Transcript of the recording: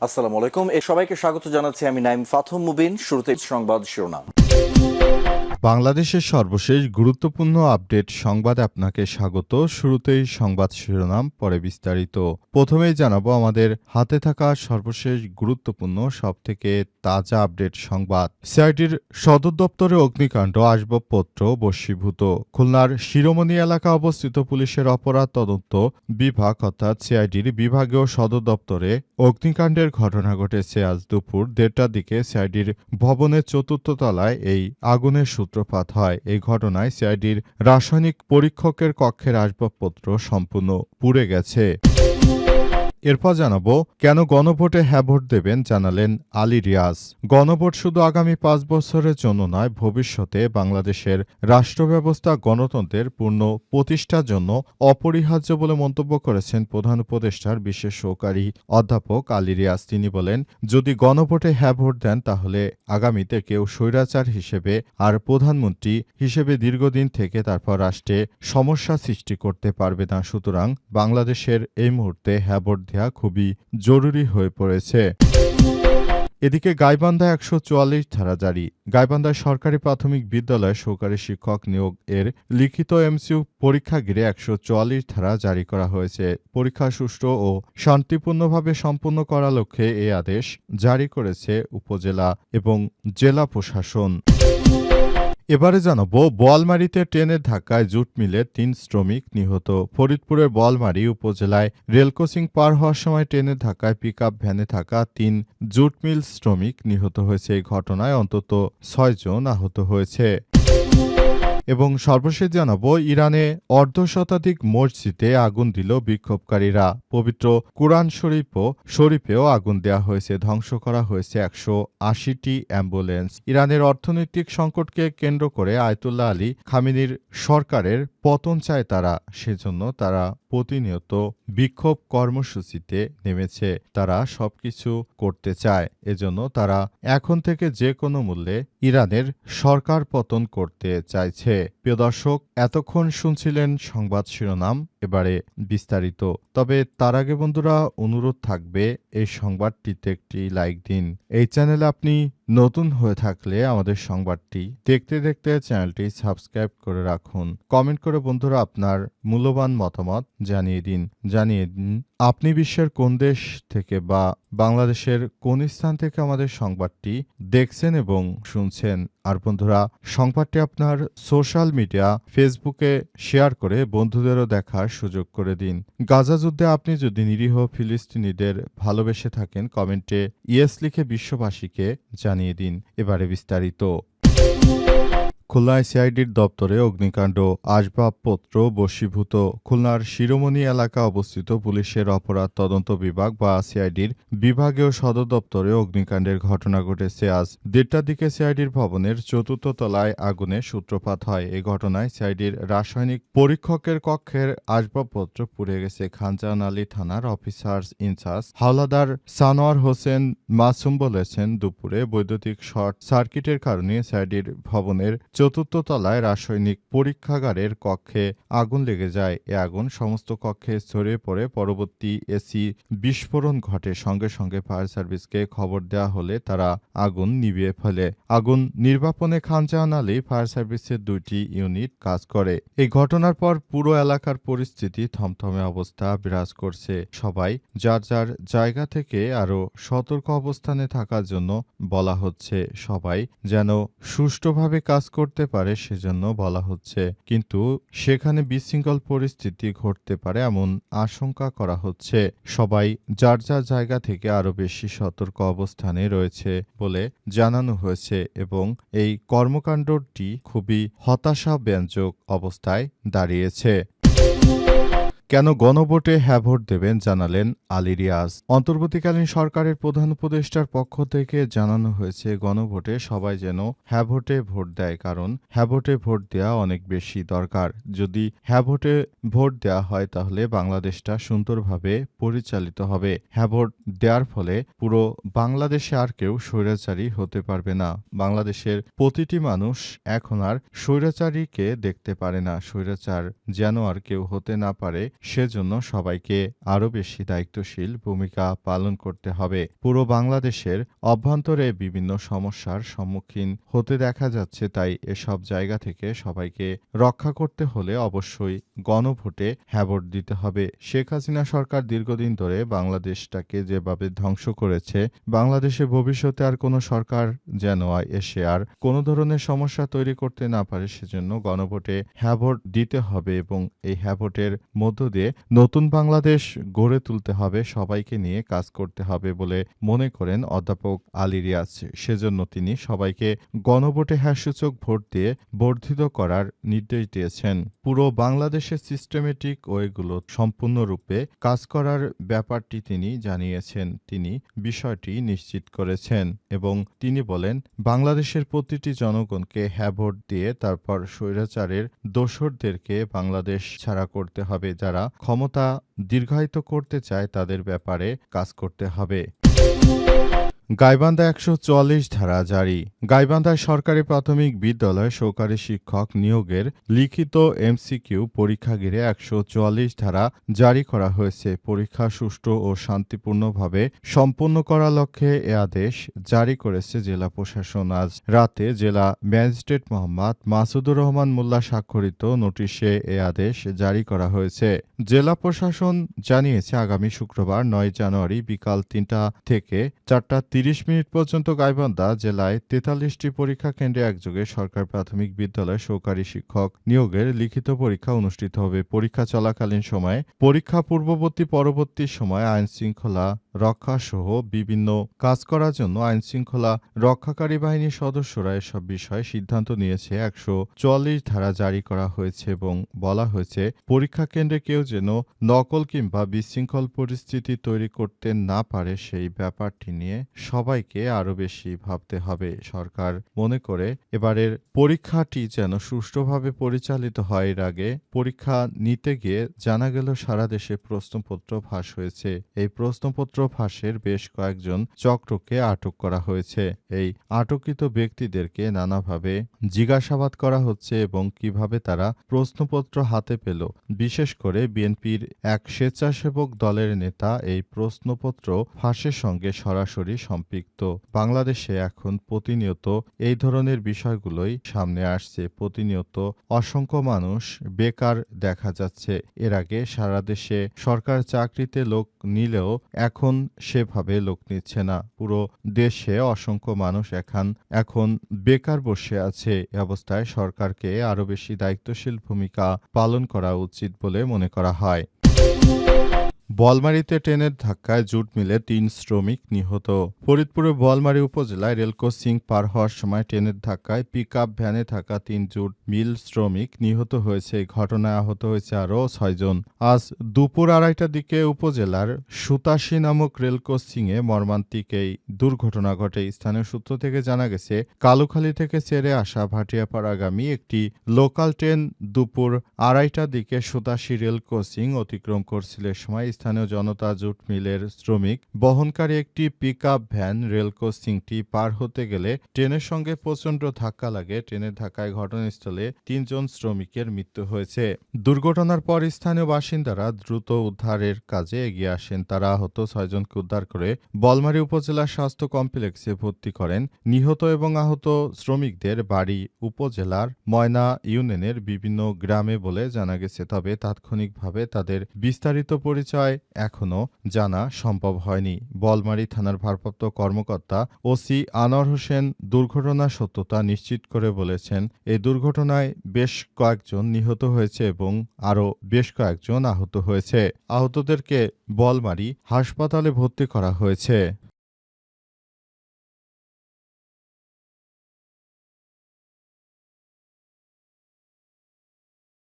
আসসালামু আলাইকুম। সবাইকে স্বাগত জানাচ্ছি আমি নাইম ফাথম মুবিন। শুরুতে সংবাদ শিরোনাম। বাংলাদেশের সর্বশেষ গুরুত্বপূর্ণ আপডেট সংবাদে আপনাকে স্বাগত। শুরুতেই সংবাদ শিরোনাম, পরে বিস্তারিত। প্রথমেই জানাবো আমাদের হাতে থাকা সর্বশেষ গুরুত্বপূর্ণ সবথেকে তাজা আপডেট সংবাদ। সিআইডির সদর দপ্তরে অগ্নিকাণ্ড, আসবাবপত্র বশীভূত। খুলনার শিরোমণি এলাকা অবস্থিত পুলিশের অপরাধ তদন্ত বিভাগ অর্থাৎ সিআইডির বিভাগীয় সদর দপ্তরে অগ্নিকাণ্ডের ঘটনা ঘটেছে আজ দুপুর ১:৩০টার দিকে। সিআইডির ভবনের চতুর্থ তলায় এই আগুনের সূত্রপাত হয়। এই ঘটনায় সিআইডির রাসায়নিক পরীক্ষকের কক্ষের আসবাবপত্র সম্পূর্ণ পুড়ে গেছে। এরপর জানাবো কেন গণভোটে হ্যাঁ ভোট দেবেন, জানালেন আলী রিয়াজ। গণভোট শুধু আগামী ৫ বছরের জন্য নয়, ভবিষ্যতে বাংলাদেশের রাষ্ট্রব্যবস্থা গণতন্ত্রের পূর্ণ প্রতিষ্ঠার জন্য অপরিহার্য বলে মন্তব্য করেছেন প্রধান উপদেষ্টার বিশেষ সহকারী অধ্যাপক আলী রিয়াজ। তিনি বলেন, যদি গণভোটে হ্যাঁ ভোট দেন তাহলে আগামীতে কেউ স্বৈরাচার হিসেবে আর প্রধানমন্ত্রী হিসেবে দীর্ঘদিন থেকে তারপর রাষ্ট্রে সমস্যা সৃষ্টি করতে পারবে না। সুতরাং বাংলাদেশের এই মুহূর্তে হ্যাঁ ভোট দেওয়া খুবই জরুরি হয়ে পড়েছে। এদিকে গাইবান্ধায় ১৪৪ ধারা জারি। গাইবান্ধায় সরকারি প্রাথমিক বিদ্যালয়ে সহকারী শিক্ষক নিয়োগ এর লিখিত এমসিইউ পরীক্ষা ঘিরে ১৪৪ ধারা জারি করা হয়েছে। পরীক্ষা সুষ্ঠু ও শান্তিপূর্ণভাবে সম্পন্ন করার লক্ষ্যে এই আদেশ জারি করেছে উপজেলা এবং জেলা প্রশাসন। এবারে জানাবো বোয়ালমারীতে ট্রেনের ধাক্কায় জুট মিলের ৩ শ্রমিক নিহত। ফরিদপুরের বোয়ালমারী উপজেলায় রেল ক্রসিং পার হওয়ার সময় ট্রেনের ধাক্কায় পিকআপ ভ্যানে থাকা ৩ জুট মিল শ্রমিক নিহত হয়েছে। এই ঘটনায় অন্তত ৬ জন আহত হয়েছে। এবং সর্বশেষ জানাবো ইরানে অর্ধশতাধিক মসজিদে আগুন দিল বিক্ষোভকারীরা। পবিত্র কুরআন শরীফেও আগুন দেওয়া হয়েছে। ধ্বংস করা হয়েছে ১৮০টি অ্যাম্বুলেন্স। ইরানের অর্থনৈতিক সংকটকে কেন্দ্র করে আয়াতুল্লাহ আলী খামেনির সরকারের পতন চায় তারা। সেজন্য তারা প্রতিনিয়ত বিক্ষোভ কর্মসূচিতে নেমেছে। তারা সবকিছু করতে চায়। এজন্য তারা এখন থেকে যে কোনো মূল্যে ইরানের সরকার পতন করতে চাইছে। প্রিয় দর্শক, এতক্ষণ শুনছিলেন সংবাদ শিরোনাম, এবারে বিস্তারিত। তবে তার আগে বন্ধুরা অনুরোধ থাকবে এই সংবাদটিতে একটি লাইক দিন। এই চ্যানেলে আপনি নতুন হয়ে থাকলে আমাদের সংবাদটি দেখতে দেখতে চ্যানেলটি সাবস্ক্রাইব করে রাখুন। কমেন্ট করে বন্ধুরা আপনার মূল্যবান মতামত জানিয়ে দিন আপনি বিশ্বের কোন দেশ থেকে বা বাংলাদেশের কোন স্থান থেকে আমাদের সংবাদটি দেখছেন এবং শুনছেন। আর বন্ধুরা, সংবাদটি আপনার সোশ্যাল মিডিয়া ফেসবুকে শেয়ার করে বন্ধুদেরও দেখার সুযোগ করে দিন। গাজা যুদ্ধে আপনি যদি নিরীহ ফিলিস্তিনিদের ভালোবেসে থাকেন, কমেন্টে ইয়েস লিখে বিশ্ববাসীকে জানিয়ে দিন। এবারে বিস্তারিত। খুলনায় সিআইডির দপ্তরে অগ্নিকাণ্ড, আসবাবপত্র বশীভূত। খুলনার শিরোমণি এলাকা অবস্থিত পুলিশের অপরাধ তদন্ত বিভাগ বা সিআইডির বিভাগীয় সদর দপ্তরে অগ্নিকাণ্ডের ঘটনা ঘটেছে আজ ১:৩০টার দিকে। সিআইডির ভবনের চতুর্থ তলায় আগুনের সূত্রপাত হয়। এই ঘটনায় সিআইডির রাসায়নিক পরীক্ষকের কক্ষের আসবাবপত্র পুড়ে গেছে। খানজাহান আলী থানার অফিসার ইনচার্জ হাওলাদার সানোয়ার হোসেন মাসুম বলেছেন, দুপুরে বৈদ্যুতিক শর্ট সার্কিটের কারণে সিআইডির ভবনের চতুর্থ তলায় রাসায়নিক পরীক্ষাগারের কক্ষে আগুন লেগে যায়। এ আগুন সমস্ত কক্ষে ছড়িয়ে পড়ে। পরবর্তী এসি বিস্ফোরণ ঘটে। সঙ্গে সঙ্গে ফায়ার সার্ভিসকে খবর দেওয়া হলে তারা আগুন নিভিয়ে ফেলে। আগুন নির্বাপনে খানজাহান আলী ফায়ার সার্ভিসের ২টি ইউনিট কাজ করে। এই ঘটনার পর পুরো এলাকার পরিস্থিতি থমথমে অবস্থা বিরাজ করছে। সবাই যার যার জায়গা থেকে আরও সতর্ক অবস্থানে থাকার জন্য বলা হচ্ছে। সবাই যেন সুষ্ঠুভাবে কাজ করতে পারে সেজন্য বলা হচ্ছে। কিন্তু সেখানে বিশৃঙ্খল পরিস্থিতি ঘটতে পারে এমন আশঙ্কা করা হচ্ছে। সবাই যার যার জায়গা থেকে আরো বেশি সতর্ক অবস্থানে রয়েছে বলে জানানো হয়েছে এবং এই কর্মকাণ্ডটি খুবই হতাশাব্যঞ্জক অবস্থায় দাঁড়িয়েছে। কেন গণভোটে হ্যাঁ ভোট দেবেন, জানালেন আলী রিয়াজ। অন্তর্বর্তীকালীন সরকারের প্রধান উপদেষ্টার পক্ষ থেকে জানানো হয়েছে, গণভোটে সবাই যেন হ্যাঁ ভোটে ভোট দেয়, কারণ হ্যাঁ ভোটে ভোট দেওয়া অনেক বেশি দরকার। যদি হ্যাঁ ভোটে ভোট দেওয়া হয় তাহলে বাংলাদেশটা সুন্দরভাবে পরিচালিত হবে। হ্যাঁ ভোট দেওয়ার ফলে পুরো বাংলাদেশে আর কেউ স্বৈরাচারী হতে পারবে না। বাংলাদেশের প্রতিটি মানুষ এখন আর স্বৈরাচারীকে দেখতে পারে না। স্বৈরাচার যেন আর কেউ হতে না পারে সেজন্য সবাইকে আরও বেশি দায়িত্বশীল ভূমিকা পালন করতে হবে। পুরো বাংলাদেশের অভ্যন্তরে বিভিন্ন সমস্যার সম্মুখীন হতে দেখা যাচ্ছে, তাই এসব জায়গা থেকে সবাইকে রক্ষা করতে হলে অবশ্যই গণভোটে হ্যাঁ ভোট দিতে হবে। শেখ হাসিনা সরকার দীর্ঘদিন ধরে বাংলাদেশটাকে যেভাবে ধ্বংস করেছে, বাংলাদেশে ভবিষ্যতে আর কোনো সরকার যেন এসে আর কোনো ধরনের সমস্যা তৈরি করতে না পারে, সেজন্য গণভোটে হ্যাঁ ভোট দিতে হবে এবং এই হ্যাঁ ভোটের মধ্য দিয়ে নতুন বাংলাদেশ গড়ে তুলতে হবে, সবাইকে নিয়ে কাজ করতে হবে বলে মনে করেন অধ্যাপক আলী রিয়াজ। সেজন্য তিনি সবাইকে গণভোটে হ্যাঁসূচক ভোট দিয়ে বর্ধিত করার নির্দেশ দিয়েছেন। পুরো বাংলাদেশের সিস্টেমেটিক ওয়েগুলো সম্পূর্ণরূপে কাজ করার ব্যাপারটি তিনি জানিয়েছেন। তিনি বিষয়টি নিশ্চিত করেছেন এবং তিনি বলেন, বাংলাদেশের প্রতিটি জনগণকে হ্যাঁ ভোট দিয়ে তারপর স্বৈরাচারের দোসরদেরকে বাংলাদেশ ছাড়া করতে হবে। যারা ক্ষমতা দীর্ঘায়িত করতে চায় তাদের ব্যাপারে কাজ করতে হবে। গাইবান্ধা ১৪৪ ধারা জারি। গাইবান্ধায় সরকারি প্রাথমিক বিদ্যালয়ে সহকারী শিক্ষক নিয়োগের লিখিত এমসিকিউ পরীক্ষা ঘিরে ১৪৪ ধারা জারি করা হয়েছে। পরীক্ষা সুষ্ঠু ও শান্তিপূর্ণভাবে সম্পন্ন করার লক্ষ্যে এ আদেশ জারি করেছে জেলা প্রশাসন। আজ রাতে জেলা ম্যাজিস্ট্রেট মোহাম্মদ মাসুদুর রহমান মোল্লা স্বাক্ষরিত নোটিশে এ আদেশ জারি করা হয়েছে। জেলা প্রশাসন জানিয়েছে, আগামী শুক্রবার ৯ জানুয়ারি বিকাল ৩টা থেকে ৪টা ৩০ পর্যন্ত গাইবান্ধা জেলায় ৪৩টি পরীক্ষা কেন্দ্রে একযোগে সরকারি প্রাথমিক বিদ্যালয়ে সহকারী শিক্ষক নিয়োগের লিখিত পরীক্ষা অনুষ্ঠিত হবে। পরীক্ষা চলাকালীন সময়ে, পরীক্ষা পূর্ববর্তী পরবর্তী সময় আইনশৃঙ্খলা রক্ষা সহ বিভিন্ন কাজ করার জন্য আইনশৃঙ্খলা রক্ষাকারী বাহিনীর সদস্যরা এসব বিষয়ে সিদ্ধান্ত নিয়েছে। ১৪৪ ধারা জারি করা হয়েছে এবং বলা হয়েছে, পরীক্ষা কেন্দ্রে কেউ যেন নকল কিংবা বিশৃঙ্খল পরিস্থিতি তৈরি করতে না পারে, সেই ব্যাপারটি নিয়ে সবাইকে আরও বেশি ভাবতে হবে। সরকার মনে করে এবারের পরীক্ষাটি যেন সুষ্ঠুভাবে পরিচালিত হয়। এর আগে পরীক্ষা নিতে গিয়ে জানা গেল সারা দেশে প্রশ্নপত্র ফাঁস হয়েছে। এই প্রশ্নপত্র ফাঁসের বেশ কয়েকজন চক্রকে আটক করা হয়েছে। এই আটককৃত ব্যক্তিদেরকে নানাভাবে জিজ্ঞাসাবাদ করা হচ্ছে এবং কিভাবে তারা প্রশ্নপত্র হাতে পেল। বিশেষ করে বিএনপির এক স্বেচ্ছাসেবক দলের নেতা এই প্রশ্নপত্র ফাঁসের সঙ্গে সরাসরি সম্পৃক্ত। বাংলাদেশে এখন প্রতিনিয়ত এই ধরনের বিষয়গুলোই সামনে আসছে। প্রতিনিয়ত অসংখ্য মানুষ বেকার দেখা যাচ্ছে। এর আগে সারা দেশে সরকার চাকরিতে লোক নিলেও এখন সেভাবে লোক নিচ্ছে না। পুরো দেশে অসংখ্য মানুষ এখন বেকার বসে আছে। এ অবস্থায় সরকারকে আরও বেশি দায়িত্বশীল ভূমিকা পালন করা উচিত বলে মনে করা হয়। বোয়ালমারীতে ট্রেনের ধাক্কায় জুট মিলে ৩ শ্রমিক নিহত। ফরিদপুরের বোয়ালমারী উপজেলায় রেল ক্রসিং পার হওয়ার সময় ট্রেনের ধাক্কায় পিকআপ ভ্যানে থাকা ৩ জুট মিল শ্রমিক নিহত হয়েছে। এই ঘটনায় আহত হয়েছে আরও ৬ জন। আজ দুপুর ২:৩০টার দিকে উপজেলার সুতাশী নামক রেল ক্রসিংয়ে মর্মান্তিক এই দুর্ঘটনা ঘটে। স্থানীয় সূত্র থেকে জানা গেছে, কালুখালী থেকে ছেড়ে আসা ভাটিয়াপাড়াগামী একটি লোকাল ট্রেন দুপুর ২:৩০টার দিকে সুতাশী রেল ক্রসিং অতিক্রম করছিল। এ সময় স্থানীয় জনতা জুট মিলের শ্রমিক বহনকারী একটি পিকআপ ভ্যান রেল ক্রসিংটি পার হতে গেলে ট্রেনের সঙ্গে প্রচণ্ড ধাক্কা লাগে। ট্রেনের ধাক্কায় ঘটনাস্থলে ৩ জন শ্রমিকের মৃত্যু হয়েছে। দুর্ঘটনার পর স্থানীয় বাসিন্দারা দ্রুত উদ্ধারের কাজে এগিয়ে আসেন। তারা আহত ৬ জনকে উদ্ধার করে বোয়ালমারী উপজেলা স্বাস্থ্য কমপ্লেক্সে ভর্তি করেন। নিহত এবং আহত শ্রমিকদের বাড়ি উপজেলার ময়না ইউনিয়নের বিভিন্ন গ্রামে বলে জানা গেছে। তবে তাৎক্ষণিকভাবে তাদের বিস্তারিত পরিচয় এখনো জানা সম্ভব হয়নি। বোয়ালমারী থানার ভারপ্রাপ্ত কর্মকর্তা ওসি আনোয়ার হোসেন দুর্ঘটনার সত্যতা নিশ্চিত করে বলেছেন, এই দুর্ঘটনায় বেশ কয়েকজন নিহত হয়েছে এবং আরও বেশ কয়েকজন আহত হয়েছে। আহতদেরকে বোয়ালমারী হাসপাতালে ভর্তি করা হয়েছে।